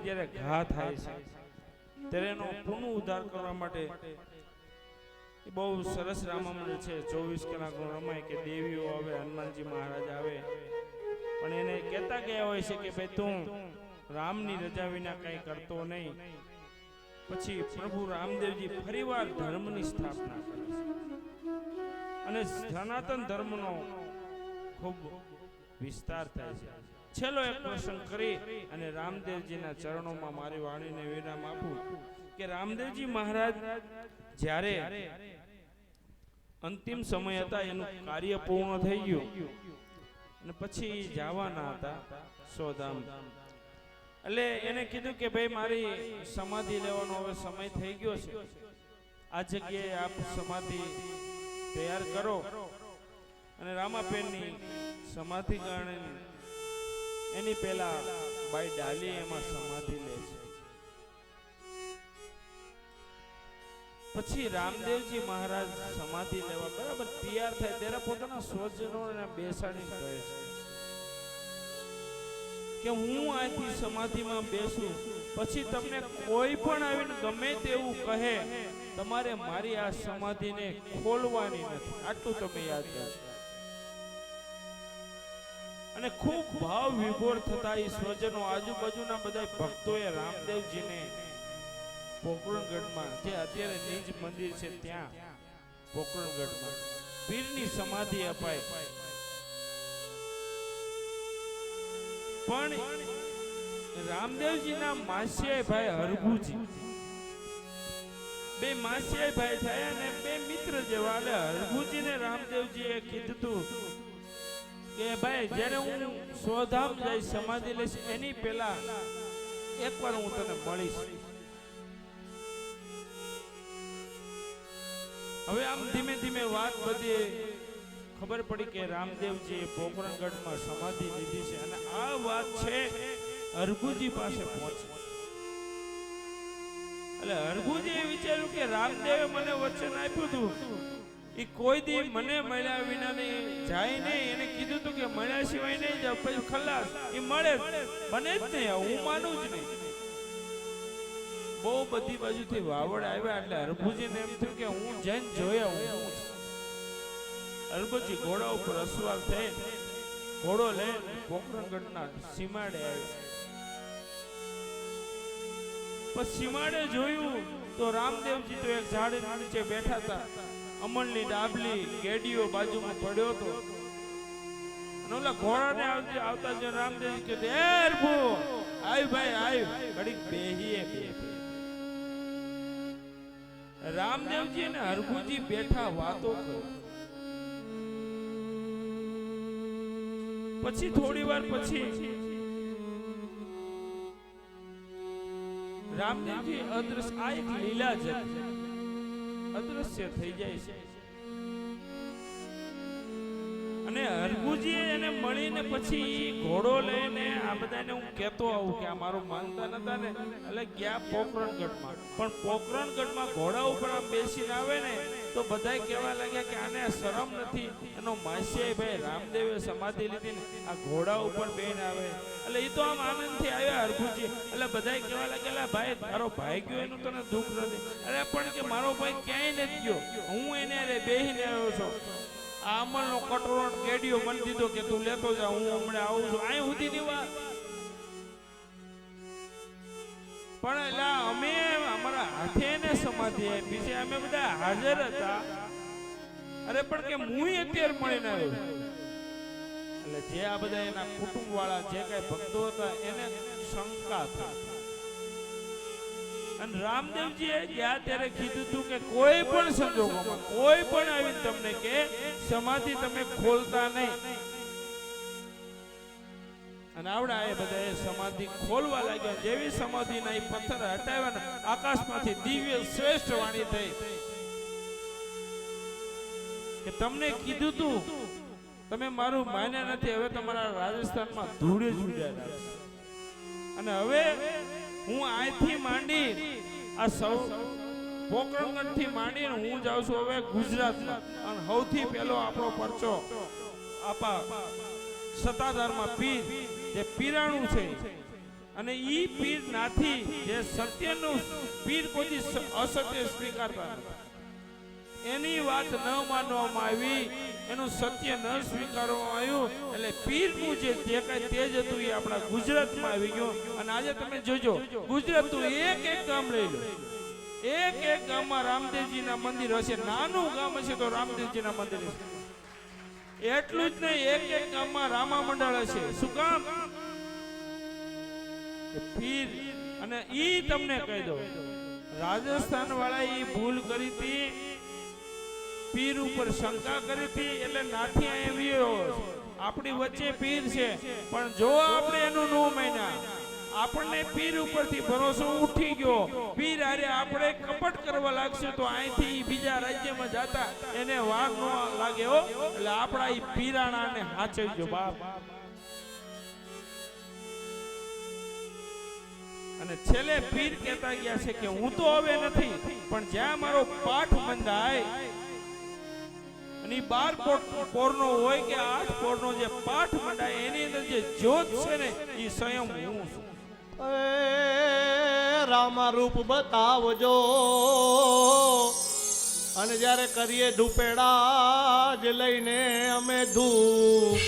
જ્યારે ઘા થાય છે ત્યારે એનો પુનઃ ઉદ્ધાર કરવા માટે બહુ સરસ રામામંડળ છે 24 કલાકનું રમાય કે દેવીઓ આવે, હનુમાનજી મહારાજ આવે, પણ એને કહેતા ગયા હોય છે કે ભાઈ તું રામની રજા વિના કંઈ કરતો નહીં. પછી પ્રભુ રામદેવજી ફરીવાર ધર્મની સ્થાપના કરે છે અને સનાતન ધર્મનો ખૂબ વિસ્તાર થાય છે. છેલ્લો એક પ્રસંગ કરી અને રામદેવજીના ચરણોમાં મારી વાણીને વિરામ આપું કે રામદેવજી મહારાજ જ્યારે અંતિમ સમય હતા, એનું કાર્ય પૂર્ણ થઈ ગયું અને પછી જવાના હતા સોધામ. એટલે એને કીધું કે ભાઈ મારી સમાધિ લેવાનો હવે સમય થઈ ગયો છે, આ જગ્યાએ આપ સમાધિ તૈયાર કરો. અને રામાપેનની સમાધિ કારણે એની પહેલા બાઈ ડાલી એમાં સમાધિ લે છે. પછી રામદેવજી મહારાજ સમાધિ લેવા બરાબર તૈયાર થાય ત્યારે પોતાના સ્વજનોને બેસાડીને કહે છે કે હું આથી સમાધિમાં બેસું પછી તમને કોઈ પણ આવીને ગમે તેવું કહે, તમારે મારી આ સમાધિને ખોલવાની નથી. આટલું તમે યાદ રાખજો. અને ખૂબ ભાવ વિભોર થતા એ સ્વજનો આજુબાજુના બધા ભક્તોએ રામદેવજીને પોકરણગઢમાં, જે અત્યારે નિજ મંદિર છે ત્યાં પોકરણગઢમાં પીરની સમાધિ અપાય. પણ રામદેવજીના માસિયાઈ ભાઈ હરભુજી, બે માસિયાઈ ભાઈ થયા અને બે મિત્ર જેવા. એટલે હરભુજીને રામદેવજીએ કીધું કે ભાઈ જ્યારે હું સ્વધામ જઈ સમાધિ લઈશ એની પહેલા એકવાર હું તને મળીશ. હવે આમ ધીમે ધીમે વાત બધી ખબર પડી કે રામદેવજીએ પોકરણગઢમાં સમાધિ લીધી છે અને આ વાત છે હરભુજી પાસે પહોંચી. એટલે હરભુજીએ વિચાર્યું કે રામદેવે મને વચન આપ્યું હતું એ કોઈ દી મને મળ્યા વિના નહીં જાય નહીં. એને કીધું હતું કે મળ્યા સિવાય નહીં જાવ, પછી ખલાસ એ મળે બને જ નહીં, હું માનું જ નહીં. બહુ બધી બાજુથી વાવડ આવ્યા એટલે હરભુજીને એમ થયું કે હું જઈને જોયા હું. હરભુજી ઘોડા ઉપર અસવાર થઈ ઘોડો લઈને પોકરણગઢના સીમાડે આવ્યા. પછી સીમાડે જોયું તો રામદેવજી તો એક ઝાડ નીચે બેઠા હતા. અમલની ડાબલી ગેડીઓ બાજુમાં પડ્યો હતો. અને ઓલા ઘોડાને આવતા જો રામદેવજી કે એ હરભુ આવ ભાઈ આવ, ઘડીક બેહીએ. રામદેવજી અને હરભુજી બેઠા વાતો કરે. પછી થોડી વાર પછી રામદેવજી અદ્રશ્ય, આ એક લીલા છે, અદ્રશ્ય થઈ જાય છે. અને હરભુજી એને મળીને પછી ઘોડો લઈને આ બધાને હું કહેતો આવું કે આ મારું માનતા નતા ને એટલે ગયા પોકરણગઢમાં. પણ પોકરણગઢમાં ઘોડા ઉપર આમ બેસીને આવે ને તો બધાય કહેવા લાગ્યા કે આને શરમ નથી, એનો માસિયાઈ ભાઈ રામદેવે સમાધિ લીધી ને આ ઘોડા ઉપર બેન આવે. એટલે એ તો આમ આનંદથી આવ્યા હરભુજી. એટલે બધાય કહેવા લાગ્યા ભાઈ તારો ભાઈ ગયો એનું તને દુઃખ નથી. અરે પણ કે મારો ભાઈ ક્યાંય નથી ગયો, હું એને બેહીને આવ્યો છું. આ અમલનો કટોરો ગેડીઓ મને દીધો કે તું લેતો જા, હું હમણાં આવું છું. અહીં સુધીની વાત. પણ એટલે અમે અમારા હાથે એને સમાધિ આપી છે, અમે બધા હાજર હતા. અરે પણ કે હું અત્યારે મળીને આવ્યો. એટલે જે આ બધા એના કુટુંબ વાળા જે કઈ ભક્તો હતા એને શંકા થઈ. અને રામદેવજીએ ગયા ત્યારે કીધું હતું કે કોઈ પણ સંજોગોમાં કોઈ પણ આવીને તમને કે સમાધિ તમે ખોલતા નહીં. અને આવડા એ બધા એ સમાધિ ખોલવા લાગ્યા. જેવી સમાધિના એ પથ્થર હટાવ્યા ને આકાશમાંથી દિવ્ય શ્રેષ્ઠ વાણી થઈ કે તમને કીધું તું તમે મારું માન્યા નથી, હવે તમારા રાજસ્થાનમાં ધૂળ જ ઉડ્યા રાખશે. અને હવે હું અહીંથી માંડી આ સૌ પોકરણગઢ થી માંડીને હું જાઉં છું હવે ગુજરાતમાં. અને સૌથી પહેલો આપણો પરચો આપા સત્તાધારમાં પીર જે પીરાણું છે અને ઈ પીર નાથી જે સત્યનું પીર કોઈ અસત્ય સ્વીકારતા નથી. એની વાત ન માનવામાં આવી, એનું સત્ય ન સ્વીકારવામાં આવ્યું, એટલે પીરનું જે દેખાય તેજ હતું એ આપણા ગુજરાતમાં આવી ગયું. અને આજે તમે જોજો, ગુજરાતનું એક એક ગામ લઈ લો, એક એક ગામમાં રામદેવજીના મંદિર હશે. નાનું ગામ હશે તો રામદેવજીના મંદિર હશે. એટલું જ નહીં, એક એક ગામમાં રામા મંડળ હશે. શું કામ? પીર. અને ઈ તમને કહી દો, રાજસ્થાન વાળા ઈ ભૂલ કરી હતી, પીર ઉપર શંકા કરી હતી, એટલે નાથી આવ્યો. આપણી વચ્ચે પીર છે, પણ જો આપણે એનું નો માન્યા, આપણને પીર ઉપરથી ભરોસો ઉઠી ગયો, પીર હારે આપણે કપટ કરવા લાગશું તો અહીંથી બીજા રાજ્યમાં જાતા એને વાર ન લાગે હો. એટલે આપણા ઈ પીરાણાને હાચવજો બાપ. અને છેલ્લે પીર કહેતા ગયા છે કે હું તો હવે નથી, પણ જ્યાં મારો પાઠ બંધાય અને 12 પોરનો હોય કે 8 પોરનો જે પાઠ મંડાય એની અંદર જે જ્યોત છે ને એ સ્વયં હું છું. રામા રૂપ બતાવજો, અને જ્યારે કરીએ ધૂપેડા જ લઈને અમે ધૂપ,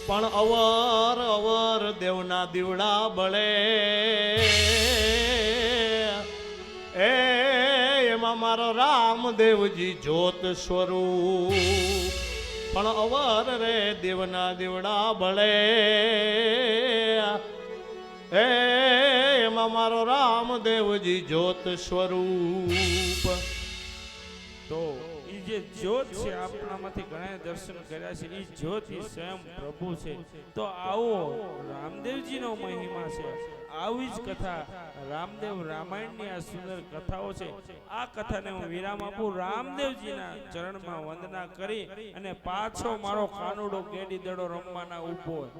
પણ અવર અવર દેવના દીવડા બળે. એમાં મારો રામદેવજી જ્યોત સ્વરૂપ, પણ અવર રે દેવના દીવડા બળે. એમાં મારો રામદેવજી જ્યોત સ્વરૂપ. તો ઈ જે જ્યોત છે, આપણામાંથી ઘણા દર્શન કર્યા છે, ઈ જ્યોત ઈ સ્વયં પ્રભુ છે. તો આવો રામદેવજીનો મહિમા છે. આવી જ કથા રામદેવ રામાયણની આ સુંદર કથાઓ છે. આ કથાને હું વિરામ આપું, રામદેવજીના ચરણમાં વંદના કરી અને પાછો મારો કાનુડો કેડી દડો રમવાના ઊભો હોય.